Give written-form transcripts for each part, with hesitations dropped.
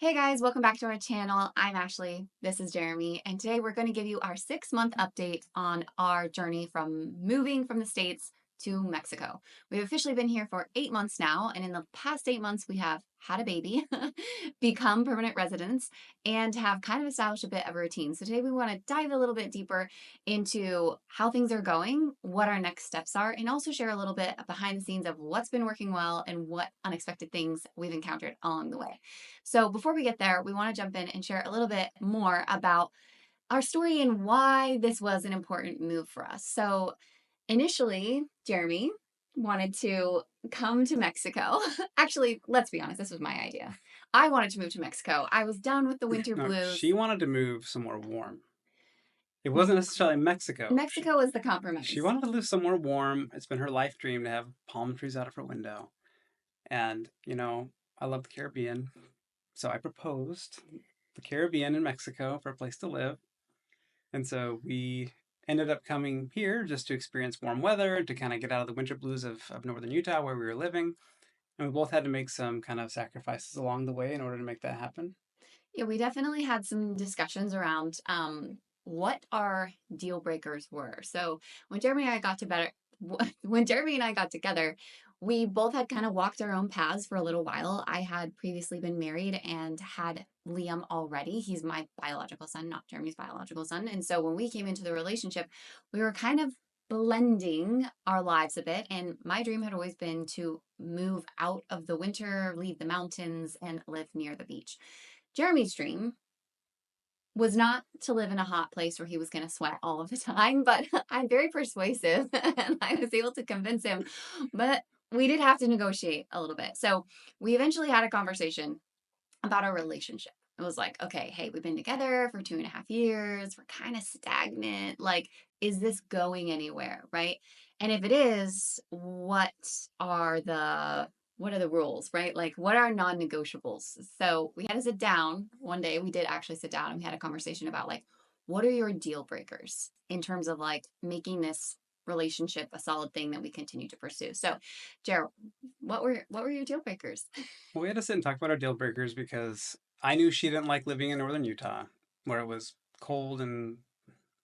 Hey guys, welcome back to our channel. I'm Ashley, this is Jeremy, and today we're going to give you our 6-month update on our journey from moving from the States to Mexico. We've officially been here for 8 months now, and in the past 8 months we have had a baby, become permanent residents, and have kind of established a bit of a routine. So today we want to dive a little bit deeper into how things are going, what our next steps are, and also share a little bit behind the scenes of what's been working well and what unexpected things we've encountered along the way. So before we get there, we want to jump in and share a little bit more about our story and why this was an important move for us. So initially, Jeremy wanted to come to Mexico. Actually, let's be honest, this was my idea. I wanted to move to Mexico. I was done with the winter No, blues. she wanted to move somewhere warm. It wasn't necessarily Mexico. Mexico was the She compromise. wanted to live somewhere warm. It's been her life dream to have palm trees out of her window. And, I love the Caribbean. So I proposed the Caribbean in Mexico for a place to live. And so we ended up coming here just to experience warm weather, to kind of get out of the winter blues of northern Utah where we were living. And we both had to make some kind of sacrifices along the way in order to make that happen. Yeah, we definitely had some discussions around what our deal breakers were. So when Jeremy and I got to better, when Jeremy and I got together, we both had kind of walked our own paths for a little while. I had previously been married and had Liam already. He's my biological son, not Jeremy's biological son. And so when we came into the relationship, we were kind of blending our lives a bit. And my dream had always been to move out of the winter, leave the mountains, and live near the beach. Jeremy's dream was not to live in a hot place where he was going to sweat all of the time, but I'm very persuasive and I was able to convince him. But we did have to negotiate a little bit. So we eventually had a conversation about our relationship. It was like, okay, hey, we've been together for 2.5 years. We're kind of stagnant. Like, is this going anywhere? Right. And if it is, what are the rules, right? Like, what are non-negotiables? So we had to sit down one day. We did actually sit down and we had a conversation about like, what are your deal breakers in terms of like making this relationship a solid thing that we continue to pursue? So, Jared, what were your deal breakers? Well, we had to sit and talk about our deal breakers because I knew she didn't like living in northern Utah, where it was cold and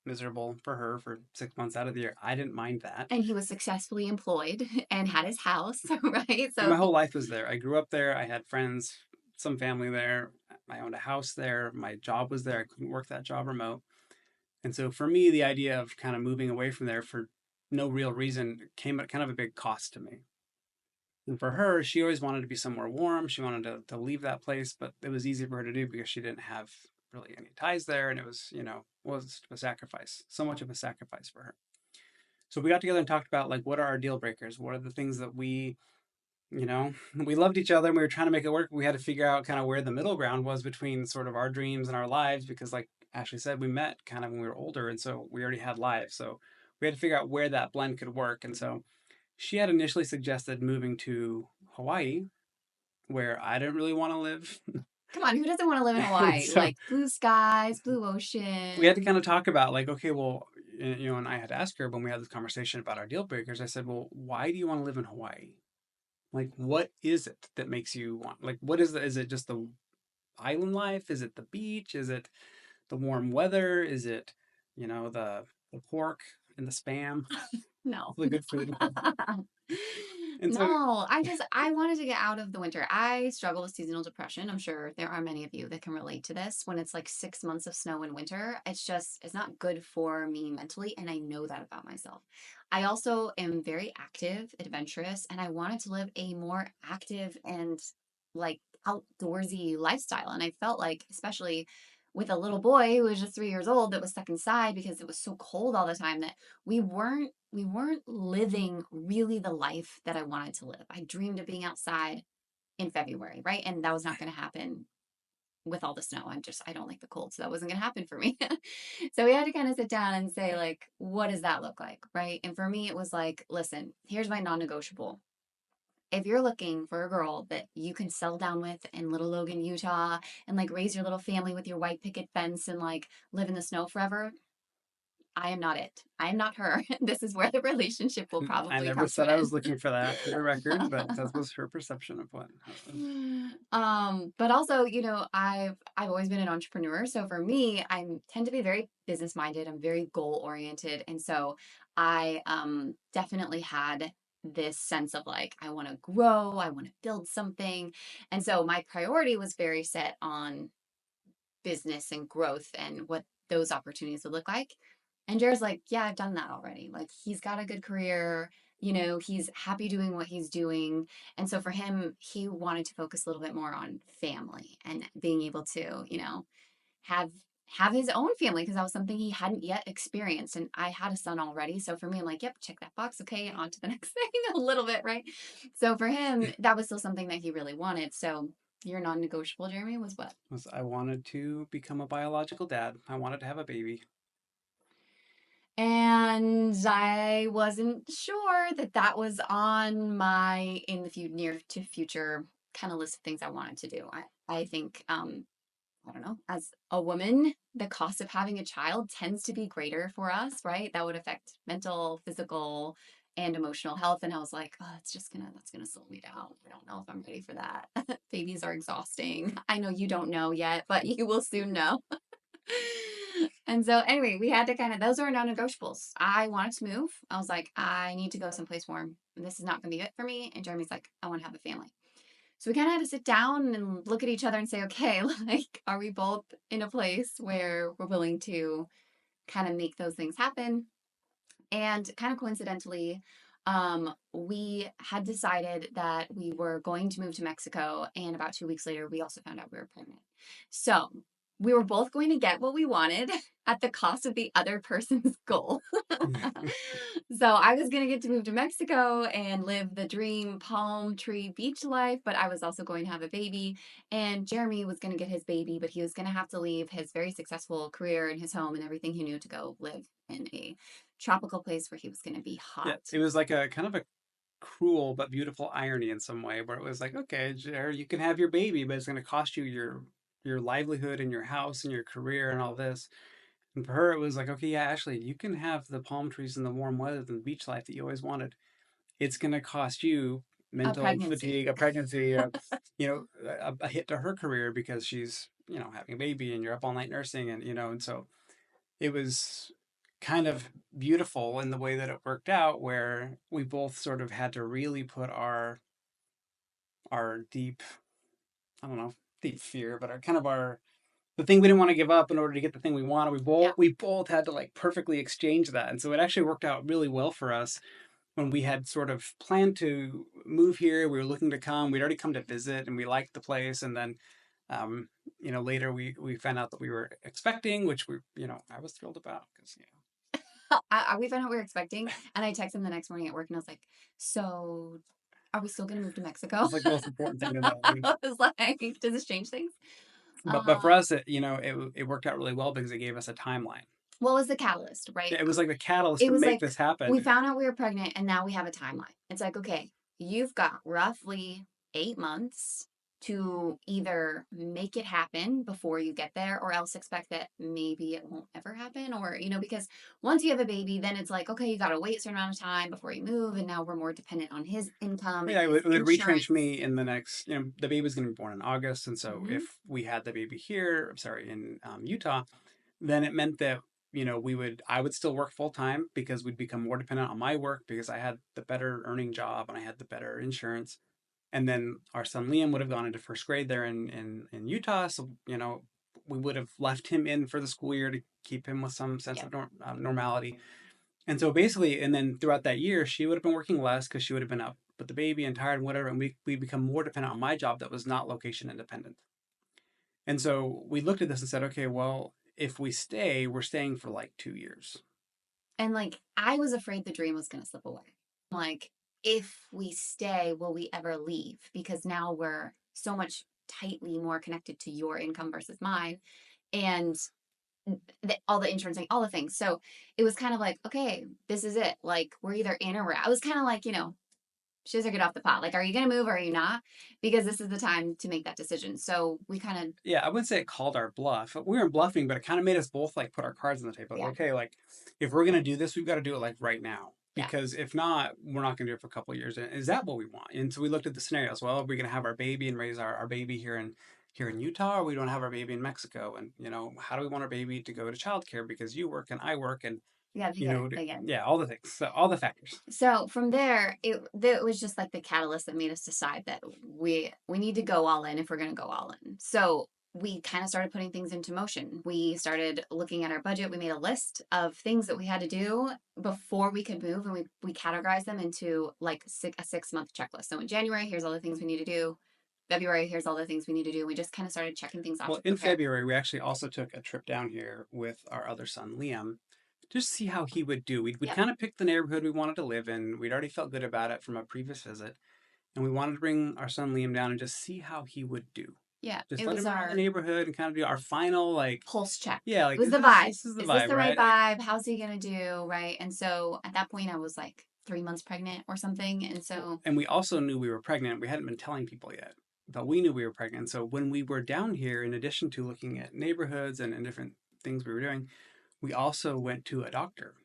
miserable for her for 6 months out of the year. I didn't mind that. And he was successfully employed and had his house, right? And So my whole life was there. I grew up there. I had friends, some family there. I owned a house there. My job was there. I couldn't work that job remote. And so for me, the idea of kind of moving away from there for no real reason came at kind of a big cost to me. And for her, she always wanted to be somewhere warm. She wanted to leave that place, but it was easy for her to do because she didn't have really any ties there. And it was, was a sacrifice, so much of a sacrifice for her. So we got together and talked about like, what are our deal breakers? What are the things that we loved each other and we were trying to make it work. We had to figure out kind of where the middle ground was between sort of our dreams and our lives because, like Ashley said, we met kind of when we were older. And so we already had lives. So we had to figure out where that blend could work. And so she had initially suggested moving to Hawaii, where I didn't really want to live. come on, who doesn't want to live in Hawaii? So Like blue skies, blue we had to ocean. kind of talk about, like, okay, well, and I had to ask her when we had this conversation about our deal breakers. I said, well, why do you want to live in Hawaii? Like, what is it that makes you want? Like, what is is it just the island life? Is it the beach? Is it the warm weather? Is it, the pork and the spam, No. the good food? And so No, I wanted to get out of the winter. I struggle with seasonal depression. I'm sure there are many of you that can relate to this. When it's like 6 months of snow in winter, it's not good for me mentally. And I know that about myself. I also am very active, adventurous, and I wanted to live a more active and like outdoorsy lifestyle. And I felt like, especially with a little boy who was just 3 years old that was stuck inside because it was so cold all the time, that we weren't living really the life that I wanted to live. I dreamed of being outside in February, right? And that was not going to happen with all the snow. I don't like the cold, so that wasn't going to happen for me. So we had to kind of sit down and say like, what does that look like, right? And for me it was like, listen, here's my non-negotiable. If you're looking for a girl that you can settle down with in Little Logan, Utah, and like raise your little family with your white picket fence and like live in the snow forever, I am not it. I am not her. This is where the relationship will I probably never come to said I an was looking for that for the record, but end. that was her perception of what. But also, I've always been an entrepreneur. So for me, I tend to be very business minded. I'm very goal oriented. And so I definitely had this sense of like, I want to grow, I want to build something. And so my priority was very set on business and growth and what those opportunities would look like. And Jared's like, yeah, I've done that already. Like he's got a good career, he's happy doing what he's doing. And so for him, he wanted to focus a little bit more on family and being able to, have have his own family because that was something he hadn't yet experienced. And I had a son already. So for me, I'm like, yep, check that box. Okay, on to the next thing a little bit, right? So for him, that was still something that he really wanted. So your non-negotiable, Jeremy, was what? Was I wanted to become a biological dad. I wanted to have a baby. And I wasn't sure that that was on my in the near to future kind of list of things I wanted to do. I think I don't know, as a woman, the cost of having a child tends to be greater for us, right? That would affect mental, physical, and emotional health. And I was like, oh, that's gonna slow me down. I don't know if I'm ready for that. Babies are exhausting. I know you don't know yet, but you will soon know. And so anyway, we had to those are non-negotiables. I wanted to move. I was like, I need to go someplace warm. This is not gonna be it for me. And Jeremy's like, I want to have a family. So we kind of had to sit down and look at each other and say, okay, like, are we both in a place where we're willing to kind of make those things happen? And kind of coincidentally, we had decided that we were going to move to Mexico. And about 2 weeks later, we also found out we were pregnant. So we were both going to get what we wanted at the cost of the other person's goal. So I was going to get to move to Mexico and live the dream palm tree beach life, but I was also going to have a baby. And Jeremy was going to get his baby, but he was going to have to leave his very successful career and his home and everything he knew to go live in a tropical place where he was going to be Yeah, hot. it was like a kind of a cruel but beautiful irony in some way, where it was like, okay, Jared, you can have your baby, but it's going to cost you your livelihood and your house and your career and all this. And for her, it was like, okay, yeah, actually, you can have the palm trees and the warm weather and the beach life that you always wanted. It's going to cost you A mental pregnancy. fatigue, a pregnancy, a hit to her career because she's, having a baby and you're up all night nursing and so it was kind of beautiful in the way that it worked out where we both sort of had to really put our deep, I don't know, deep fear, but our the thing we didn't want to give up in order to get the thing we wanted. Yeah. We both had to like perfectly exchange that. And so it actually worked out really well for us when we had sort of planned to move here. We were looking to come. We'd already come to visit and we liked the place. And then um, later we found out that we were expecting, which I was thrilled about because We found out we were expecting, and I texted him the next morning at work, and I was like, "So, are we still going to move to Mexico?" it's like the most important thing to know. I was like, "Does this change things?" But for Um, us, it worked out really well because it gave us a timeline. what was the catalyst, right? Yeah, it was like the catalyst It to was make like this happen. we found out we were pregnant, and now we have a timeline. It's like, okay, you've got roughly 8 months to either make it happen before you get there, or else expect that maybe it won't ever happen. Or, because once you have a baby, then it's like, okay, you got to wait a certain amount of time before you move. And now we're more dependent on his income and Yeah, his it would retrench insurance. me in the next. The baby was going to be born in August, and so Hmm. if we had the baby here, sorry, in Utah, then it meant that I would still work full time because we'd become more dependent on my work because I had the better earning job and I had the better insurance. And then our son Liam would have gone into first grade there in Utah, so we would have left him in for the school year to keep him with some sense Yep. of normality. And so basically, and then throughout that year, she would have been working less because she would have been out with the baby and tired and whatever. And we become more dependent on my job that was not location independent. And so we looked at this and said, okay, well, if we stay, we're staying for like 2 years. And like, I was afraid the dream was going to slip away. Like, if we stay, will we ever leave? Because now we're so much tightly more connected to your income versus mine. And all the insurance, all the things. So it was kind of like, okay, this is it. Like, we're either in or we're out. I was kind of like, shoes are get off the pot. Like, are you going to move or are you not? Because this is the time to make that decision. So we kind of, Yeah, I wouldn't say it called our bluff. We weren't bluffing, but it kind of made us both like put our cards on the table. Like, yeah, okay, like if we're gonna do this, we've got to do it like right now. yeah, Because if not, we're not gonna do it for a couple of years. And is that what we want? And so we looked at the scenarios. Well, are we gonna have our baby and raise our baby here in Utah, or we don't have our baby in Mexico? And how do we want our baby to go to childcare because you work and I work and yeah, they get. yeah, all the things, so all the factors. So from there, it was just like the catalyst that made us decide that we need to go all in if we're going to go all in. So we kind of started putting things into motion. We started looking at our budget. We made a list of things that we had to do before we could move, and we categorized them into like a 6 month checklist. So in January, here's all the things we need to do. February, here's all the things we need to do. We just kind of started checking things off Well, to in prepare. February, we actually also took a trip down here with our other son, Liam, just to see how he would do. We'd Yep. kind of picked the neighborhood we wanted to live in. We'd already felt good about it from a previous visit. And we wanted to bring our son Liam down and just see how he would do. Yeah. Just It let was him around the our neighborhood and kind of do our final, like, pulse check. yeah, It like was the vibe. this is the Is this vibe, the right right? vibe? How's he gonna do? Right. And so at that point I was like 3 months pregnant or something. And so And we also knew we were pregnant. We hadn't been telling people yet, but we knew we were pregnant. So when we were down here, in addition to looking at neighborhoods and different things we were doing, we also went to a doctor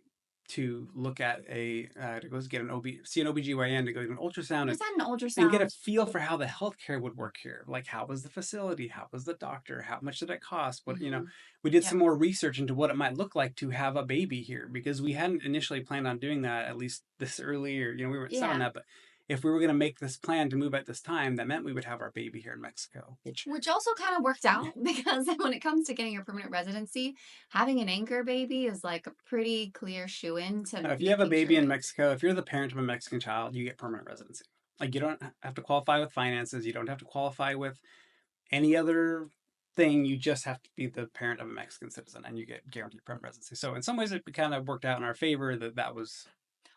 to look at to go get see an OBGYN, to go get an ultrasound just had an and get a ultrasound. feel for how the healthcare would work here. Like, how was the facility? How was the doctor? How much did it cost? Mm-hmm. We did Yep. some more research into what it might look like to have a baby here because we hadn't initially planned on doing that, at least this early, or, we weren't set on Yeah. that. But if we were going to make this plan to move at this time, that meant we would have our baby here in Mexico, which, Which also kind of worked out because when it comes to getting your permanent residency, having an anchor baby is like a pretty clear shoe in to if you have a making baby sure in that Mexico, if you're the parent of a Mexican child, you get permanent residency. Like, you don't have to qualify with finances. You don't have to qualify with any other thing. You just have to be the parent of a Mexican citizen, and you get guaranteed permanent residency. So in some ways, it kind of worked out in our favor that was.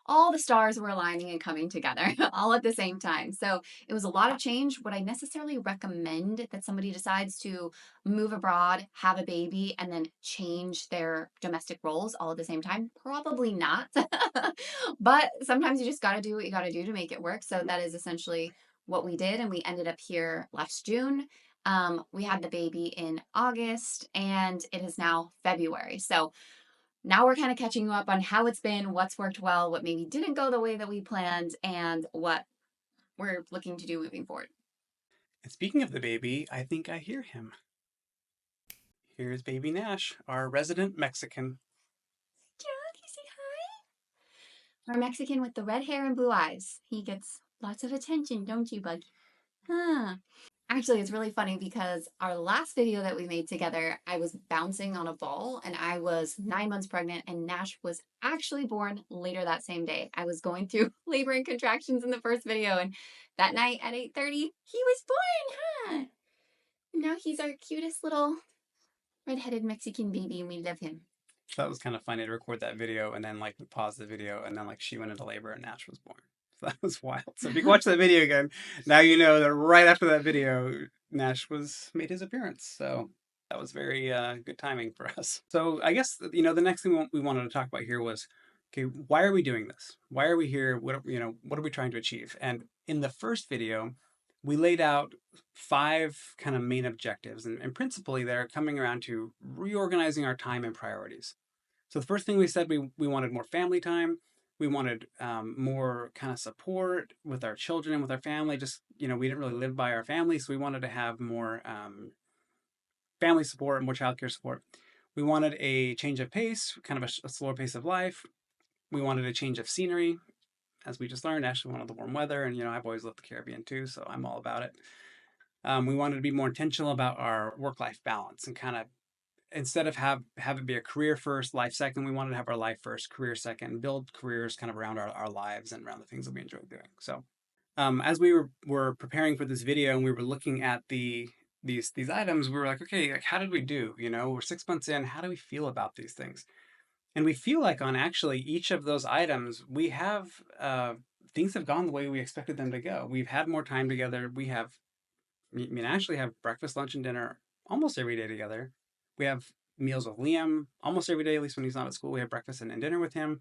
all the stars were aligning and coming together all at the same time. So it was a lot of change. Would I necessarily recommend that somebody decides to move abroad, have a baby, and then change their domestic roles all at the same time? Probably not. But sometimes you just got to do what you got to do to make it work. So that is essentially what we did. And we ended up here last June. We had the baby in August, and it is now February. So now we're kind of catching you up on how it's been, what's worked well, what maybe didn't go the way that we planned, and what we're looking to do moving forward. And speaking of the baby, I think I hear him. Here's baby Nash, our resident Mexican. Jack, you say hi? Our Mexican with the red hair and blue eyes. He gets lots of attention, don't you, Buggy? Huh. Actually, it's really funny because our last video that we made together, I was bouncing on a ball and I was 9 months pregnant, and Nash was actually born later that same day. I was going through labor and contractions in the first video, and that night at 8:30, he was born, huh? And now he's our cutest little redheaded Mexican baby, and we love him. So that was kind of funny to record that video and then like pause the video and then like she went into labor and Nash was born. So that was wild. So if you can watch that video again, now you know that right after that video, Nash was made his appearance. So that was very good timing for us. So I guess the next thing we wanted to talk about here was, okay, why are we doing this? Why are we here? What are we trying to achieve? And in the first video, we laid out 5 kind of main objectives, and principally they're coming around to reorganizing our time and priorities. So the first thing we said, we wanted more family time. We wanted more kind of support with our children and with our family. Just, we didn't really live by our family, so we wanted to have more family support, more childcare support. We wanted a change of pace, kind of a slower pace of life. We wanted a change of scenery, as we just learned. Ashley wanted the warm weather, and I've always loved the Caribbean too, so I'm all about it. We wanted to be more intentional about our work-life balance and kind of, instead of have it be a career first, life second, we wanted to have our life first, career second, build careers kind of around our lives and around the things that we enjoy doing. So as we were preparing for this video and we were looking at these items, we were like, okay, like, how did we do? We're 6 months in. How do we feel about these things? And we feel like on actually each of those items, we have things have gone the way we expected them to go. We've had more time together. We have, actually have breakfast, lunch, and dinner almost every day together. We have meals with Liam almost every day, at least when he's not at school. We have breakfast and dinner with him.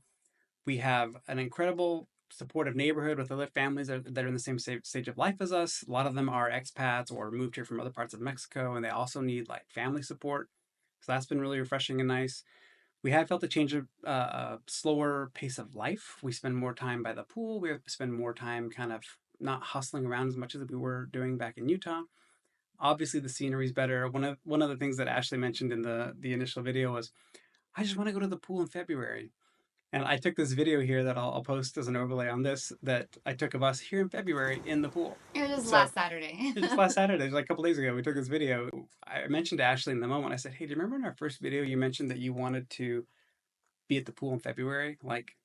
We have an incredible supportive neighborhood with other families that are in the same stage of life as us. A lot of them are expats or moved here from other parts of Mexico, and they also need like family support. So that's been really refreshing and nice. We have felt a change of a slower pace of life. We spend more time by the pool. We spend more time kind of not hustling around as much as we were doing back in Utah. Obviously, the scenery is better. One of the things that Ashley mentioned in the initial video was, I just want to go to the pool in February. And I took this video here that I'll post as an overlay on this that I took of us here in February in the pool. It was just So last Saturday. just last Saturday, like a couple days ago, we took this video. I mentioned to Ashley in the moment, I said, hey, do you remember in our first video you mentioned that you wanted to be at the pool in February? Like,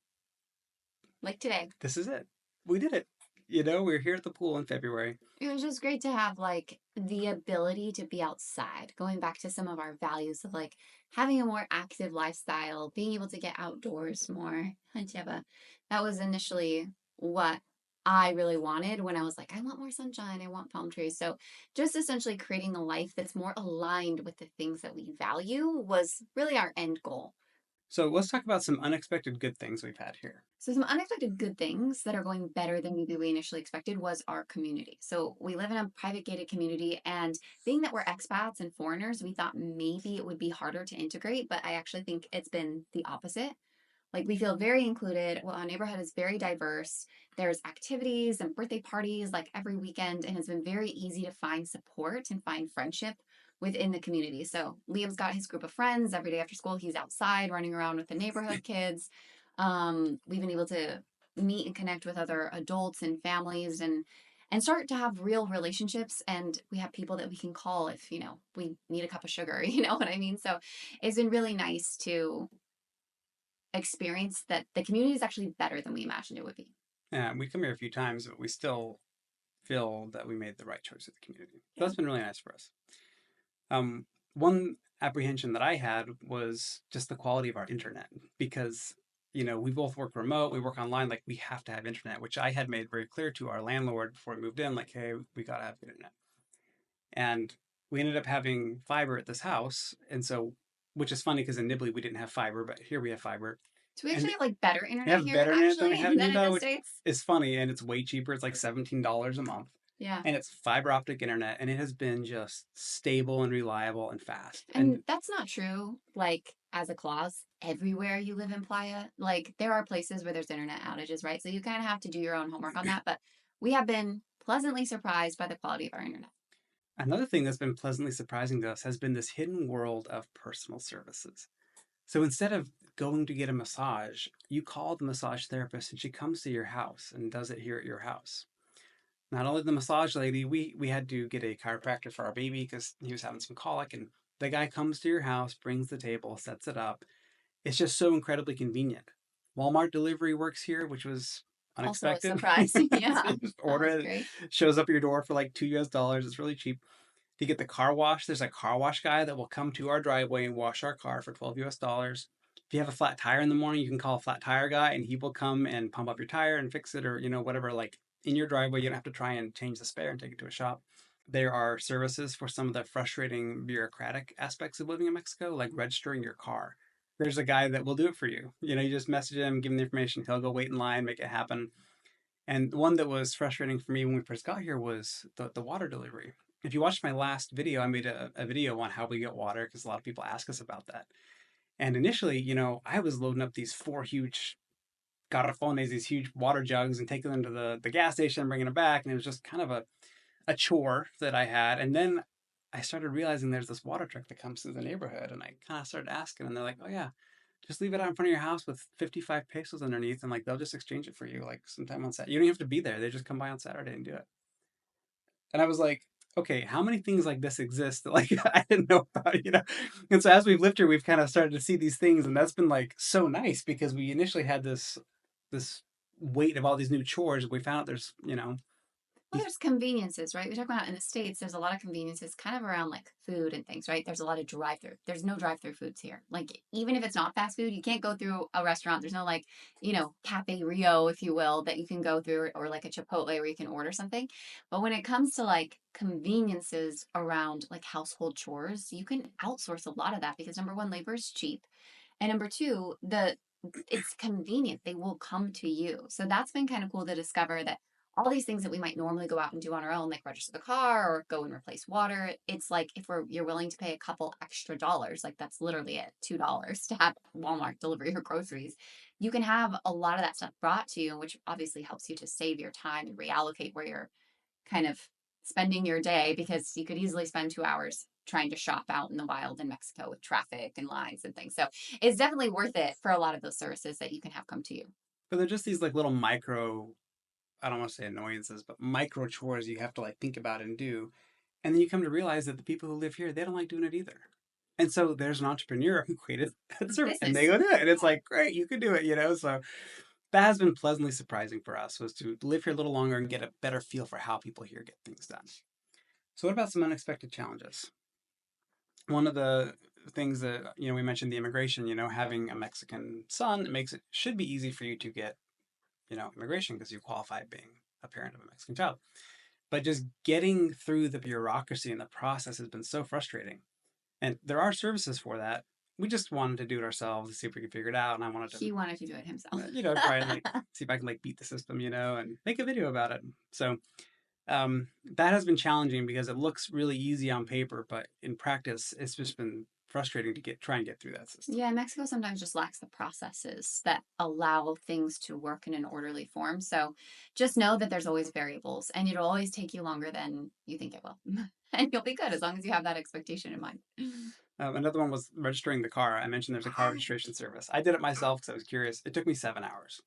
Like today. this is it. We did it. You know, we are here at the pool in February. It was just great to have like the ability to be outside, going back to some of our values of like having a more active lifestyle, being able to get outdoors more. Hi, Jeba. That was initially what I really wanted when I was like, I want more sunshine, I want palm trees. So just essentially creating a life that's more aligned with the things that we value was really our end goal. So let's talk about some unexpected good things we've had here. So some unexpected good things that are going better than maybe we initially expected was our community. So we live in a private gated community, and being that we're expats and foreigners, we thought maybe it would be harder to integrate, but I actually think it's been the opposite. Like we feel very included. Well, our neighborhood is very diverse. There's activities and birthday parties like every weekend, and it's been very easy to find support and find friendship within the community. So Liam's got his group of friends every day after school. He's outside running around with the neighborhood kids. We've been able to meet and connect with other adults and families and start to have real relationships, and we have people that we can call if we need a cup of sugar. You know what I mean? So it's been really nice to experience that the community is actually better than we imagined it would be. Yeah, we come here a few times, but we still feel that we made the right choice with the community. So Yeah. that's been really nice for us. One apprehension that I had was just the quality of our internet because we both work remote, we work online, like we have to have internet, which I had made very clear to our landlord before we moved in, like, hey, we gotta have internet. And we ended up having fiber at this house, and so which is funny because in Nibley we didn't have fiber, but here we have fiber. So we actually And have like better we internet have here better internet than we actually have in than in Utah, the which States. is funny, and it's way cheaper. It's like $17 a month, Yeah. and it's fiber optic internet, and it has been just stable and reliable and fast. And And that's not true, like as a clause, everywhere you live in Playa. Like there are places where there's internet outages, right? So you kind of have to do your own homework on that. But we have been pleasantly surprised by the quality of our internet. another thing that's been pleasantly surprising to us has been this hidden world of personal services. So instead of going to get a massage, you call the massage therapist and she comes to your house and does it here at your house. Not only the massage lady, we had to get a chiropractor for our baby because he was having some colic, and the guy comes to your house, brings the table, sets it up. It's just so incredibly convenient. Walmart delivery works here, which was Also a unexpected. surprise. Yeah, So you just that order was it, great. shows up at your door for like $2 US. It's really cheap. To get the car wash, there's a car wash guy that will come to our driveway and wash our car for $12 US. If you have a flat tire in the morning, you can call a flat tire guy and he will come and pump up your tire and fix it, or whatever, like in your driveway. You don't have to try and change the spare and take it to a shop. There are services for some of the frustrating bureaucratic aspects of living in Mexico, like registering your car. There's a guy that will do it for you. You just message him, give him the information, he'll go wait in line, make it happen. And one that was frustrating for me when we first got here was the water delivery. If you watched my last video, I made a video on how we get water because a lot of people ask us about that. And initially, I was loading up these four huge garrafones, these huge water jugs, and taking them to the gas station and bringing them back. And it was just kind of a chore that I had. And then I started realizing there's this water truck that comes through the neighborhood. And I kind of started asking, and they're like, oh, yeah, just leave it out in front of your house with 55 pesos underneath, and like they'll just exchange it for you like sometime on Saturday. You don't have to be there. They just come by on Saturday and do it. And I was like, okay, how many things like this exist that like I didn't know about? And so as we've lived here, we've kind of started to see these things, and that's been like so nice because we initially had this weight of all these new chores. We found out there's Well, these. there's conveniences, right? We talk about in the States, there's a lot of conveniences kind of around like food and things, right? There's a lot of drive through. There's no drive through foods here. Like, even if it's not fast food, you can't go through a restaurant. There's no like, Cafe Rio, if you will, that you can go through or like a Chipotle where you can order something. But when it comes to like conveniences around like household chores, you can outsource a lot of that because number one, labor is cheap. And number two, the it's convenient. They will come to you. So that's been kind of cool to discover that all these things that we might normally go out and do on our own, like register the car or go and replace water, it's like if you're willing to pay a couple extra dollars, like that's literally it, $2 to have Walmart deliver your groceries, you can have a lot of that stuff brought to you, which obviously helps you to save your time and reallocate where you're kind of spending your day because you could easily spend 2 hours trying to shop out in the wild in Mexico with traffic and lines and things. So it's definitely worth it for a lot of those services that you can have come to you. But they're just these like little micro, I don't want to say annoyances, but micro chores you have to like think about and do. And then you come to realize that the people who live here, they don't like doing it either. And so there's an entrepreneur who created that service and they Business. go do it. And it's like, great, you can do it, you know? So that has been pleasantly surprising for us was to live here a little longer and get a better feel for how people here get things done. So what about some unexpected challenges? One of the things that, we mentioned the immigration, having a Mexican son, it makes it should be easy for you to get, immigration because you qualify being a parent of a Mexican child. But just getting through the bureaucracy and the process has been so frustrating. And there are services for that. We just wanted to do it ourselves to see if we could figure it out. And I wanted to, He wanted to do it himself. try and like see if I can like beat the system, and make a video about it. So that has been challenging because it looks really easy on paper, but in practice, it's just been frustrating to try and get through that system. Yeah, Mexico sometimes just lacks the processes that allow things to work in an orderly form. So just know that there's always variables and it'll always take you longer than you think it will. And you'll be good as long as you have that expectation in mind. Another one was registering the car. I mentioned there's a car registration service. I did it myself because I was curious. It took me 7 hours.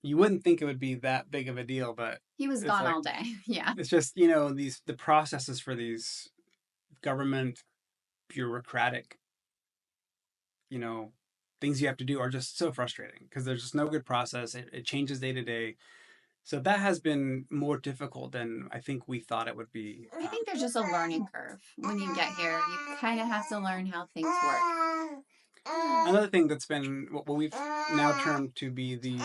You wouldn't think it would be that big of a deal, but He was it's gone like all day. Yeah. it's just the processes for these government bureaucratic you know things you have to do are just so frustrating because there's just no good process. It changes day to day. So that has been more difficult than I think we thought it would be. I think there's just a learning curve when you get here. You kind of have to learn how things work. Another thing that's been what we've now termed to be the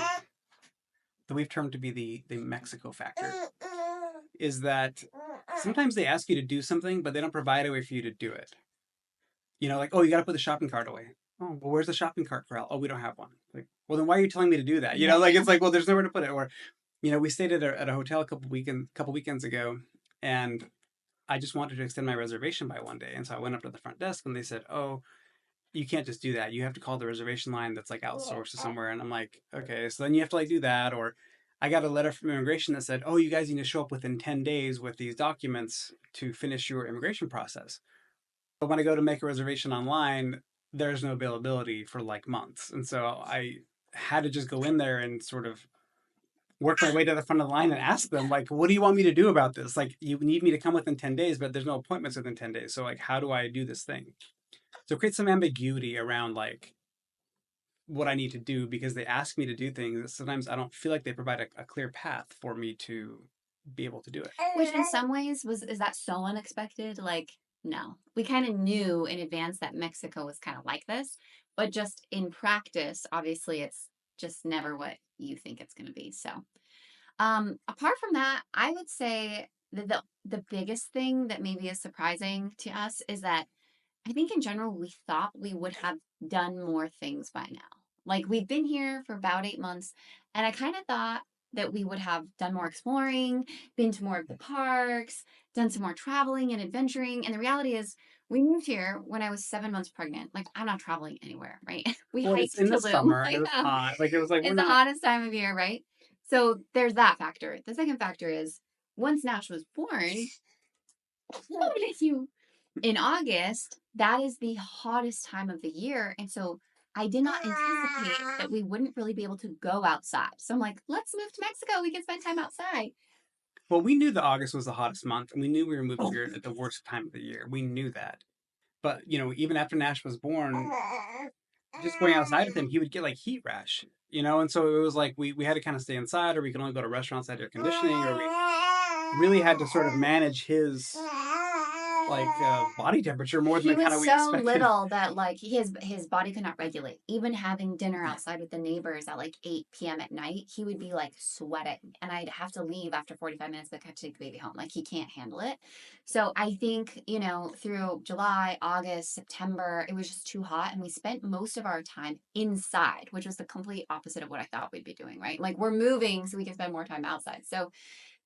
Mexico factor is that sometimes they ask you to do something, but they don't provide a way for you to do it. Like, oh, you got to put the shopping cart away. Oh, well, where's the shopping cart corral? Oh, we don't have one. Like, well, then why are you telling me to do that? Like Yeah. it's like, well, there's nowhere to put it. Or, we stayed at a hotel a couple weekends ago, and I just wanted to extend my reservation by one day, and so I went up to the front desk, and they said, oh, you can't just do that. You have to call the reservation line that's like outsourced to somewhere. And I'm like, okay, so then you have to like do that. Or I got a letter from immigration that said, oh, you guys need to show up within 10 days with these documents to finish your immigration process. But when I go to make a reservation online, there's no availability for like months. And so I had to just go in there and sort of work my way to the front of the line and ask them, like, what do you want me to do about this? Like, you need me to come within 10 days, but there's no appointments within 10 days. So, like, how do I do this thing? So it creates some ambiguity around, like, what I need to do because they ask me to do things. Sometimes I don't feel like they provide a clear path for me to be able to do it. Which in some ways is that so unexpected? Like, no. We kind of knew in advance that Mexico was kind of like this, but just in practice, obviously it's just never what you think it's going to be. So, apart from that, I would say that the biggest thing that maybe is surprising to us is that I think in general, we thought we would have done more things by now. Like we've been here for about 8 months, and I kind of thought that we would have done more exploring, been to more of the parks, done some more traveling and adventuring. And the reality is, we moved here when I was 7 months pregnant. Like I'm not traveling anywhere, right? We Well, it's hiked in the Tulum. summer and it I was know. hot. Like, it was like, we're It's the not. hottest time of year, right? So there's that factor. The second factor is once Nash was born, oh, bless you, in August, that is the hottest time of the year. And so I did not anticipate that we wouldn't really be able to go outside. So I'm like, let's move to Mexico. We can spend time outside. Well, we knew that August was the hottest month, and we knew we were moving here at the worst time of the year. We knew that. But, even after Nash was born, just going outside with him, he would get like heat rash, and so it was like we had to kind of stay inside, or we could only go to restaurants that had air conditioning, or we really had to sort of manage his like body temperature more He than kind was of we so expected. little that like his body could not regulate. Even having dinner outside with the neighbors at like 8 p.m. at night, he would be like sweating, and I'd have to leave after 45 minutes to take the baby home. Like he can't handle it. So I think, through July, August, September, it was just too hot, and we spent most of our time inside, which was the complete opposite of what I thought we'd be doing, right? Like we're moving so we can spend more time outside. So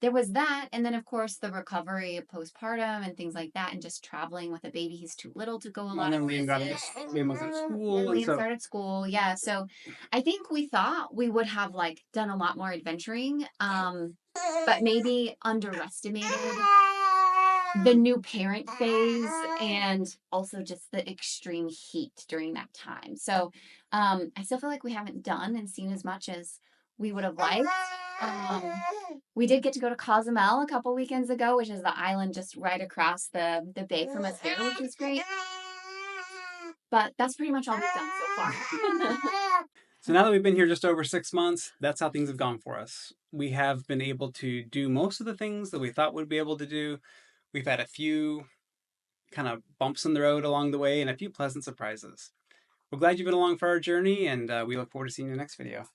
there was that, and then of course the recovery of postpartum and things like that, and just traveling with a baby. He's too little to go a And lot of then places. Liam was in Then school, and Liam so started school. Yeah, so I think we thought we would have like done a lot more adventuring, but maybe underestimated the new parent phase, and also just the extreme heat during that time. So I still feel like we haven't done and seen as much as we would have liked. um, we did get to go to Cozumel a couple weekends ago, which is the island just right across the bay from us here, which is great. But that's pretty much all we've done so far. so now that we've been here just over 6 months, that's how things have gone for us. We have been able to do most of the things that we thought we'd be able to do. We've had a few kind of bumps in the road along the way and a few pleasant surprises. We're glad you've been along for our journey, and we look forward to seeing you next video.